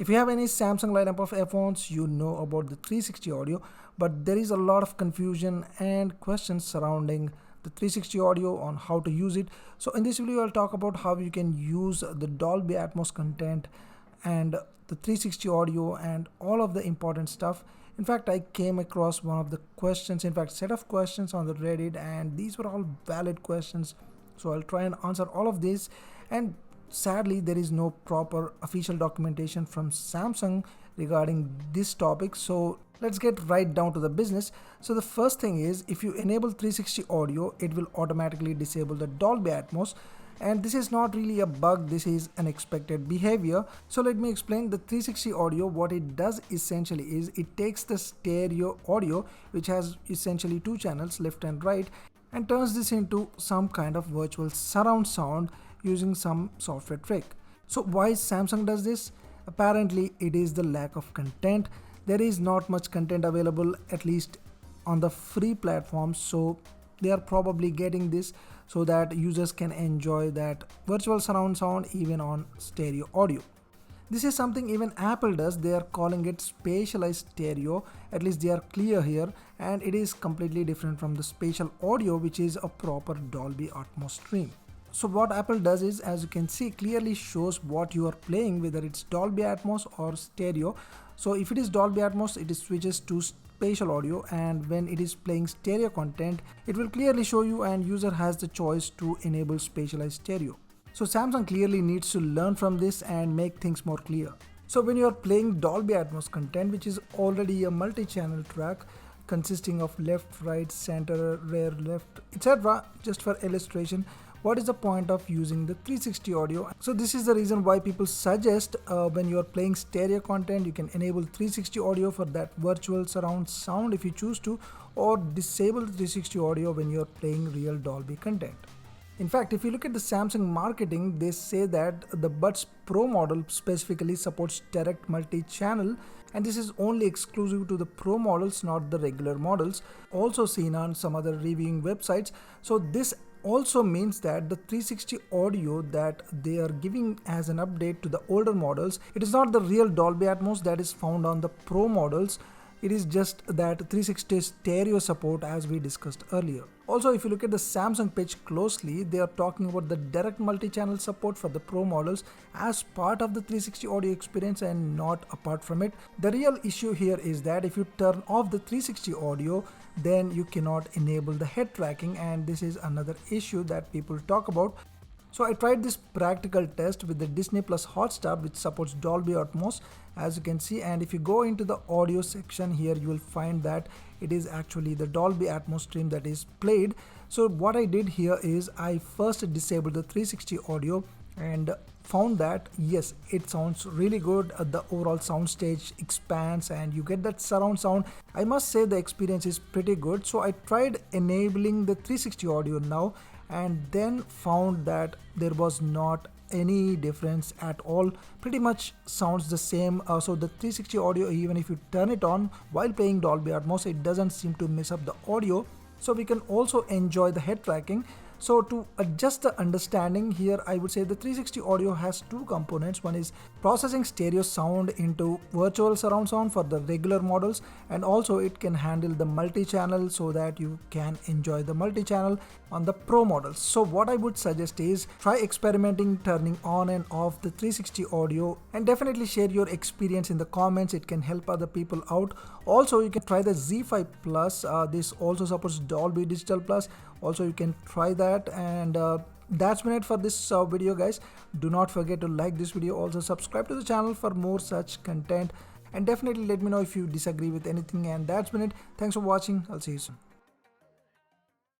If you have any Samsung lineup of earphones, you know about the 360 audio, but there is a lot of confusion and questions surrounding the 360 audio on how to use it. So in this video, I'll talk about how you can use the Dolby Atmos content and the 360 audio and all of the important stuff. In fact, I came across one of the questions, in fact, set of questions on the Reddit, and these were all valid questions. So I'll try and answer all of these. And sadly, there is no proper official documentation from Samsung regarding this topic. So let's get right down to the business. So the first thing is, if you enable 360 audio, it will automatically disable the Dolby Atmos. And this is not really a bug, this is an expected behavior. So let me explain the 360 audio. What it does essentially is it takes the stereo audio, which has essentially two channels, left and right, and turns this into some kind of virtual surround sound using some software trick. So why Samsung does this? Apparently it is the lack of content. There is not much content available, at least on the free platforms, so they are probably getting this so that users can enjoy that virtual surround sound even on stereo audio. This is something even Apple does. They are calling it spatialized stereo, at least they are clear here, and it is completely different from the spatial audio, which is a proper Dolby Atmos stream. So what Apple does is, as you can see, clearly shows what you are playing, whether it's Dolby Atmos or stereo. So if it is Dolby Atmos, it switches to spatial audio, and when it is playing stereo content, it will clearly show you, and user has the choice to enable spatialized stereo. So Samsung clearly needs to learn from this and make things more clear. So when you are playing Dolby Atmos content, which is already a multi-channel track consisting of left, right, center, rear, left, etc., just for illustration, what is the point of using the 360 audio? So this is the reason why people suggest when you are playing stereo content, you can enable 360 audio for that virtual surround sound if you choose to, or disable the 360 audio when you are playing real Dolby content. In fact, if you look at the Samsung marketing, they say that the Buds Pro model specifically supports direct multi-channel, and this is only exclusive to the Pro models, not the regular models, also seen on some other reviewing websites. So this also means that the 360 audio that they are giving as an update to the older models, it is not the real Dolby Atmos that is found on the Pro models. It is just that 360 stereo support, as we discussed earlier. Also, if you look at the Samsung page closely, they are talking about the direct multi-channel support for the Pro models as part of the 360 audio experience and not apart from it. The real issue here is that if you turn off the 360 audio, then you cannot enable the head tracking, and this is another issue that people talk about. So I tried this practical test with the Disney Plus Hotstar, which supports Dolby Atmos, as you can see, and if you go into the audio section here, you will find that it is actually the Dolby Atmos stream that is played. So what I did here is I first disabled the 360 audio and found that yes, it sounds really good. The overall sound stage expands and you get that surround sound. I must say the experience is pretty good. So I tried enabling the 360 audio now, and then found that there was not any difference at all. Pretty much sounds the same. So the 360 audio, even if you turn it on while playing Dolby Atmos, it doesn't seem to mess up the audio. So we can also enjoy the head tracking. So to adjust the understanding here, I would say the 360 audio has two components. One is processing stereo sound into virtual surround sound for the regular models, and also it can handle the multi-channel so that you can enjoy the multi-channel on the Pro models. So what I would suggest is try experimenting turning on and off the 360 audio, and definitely share your experience in the comments. It can help other people out. Also, you can try the Z5 Plus. This also supports Dolby Digital Plus. Also, you can try that, and that's been it for this video, guys. Do not forget to like this video. Also subscribe to the channel for more such content, and definitely let me know if you disagree with anything. And that's been it. Thanks for watching. I'll see you soon.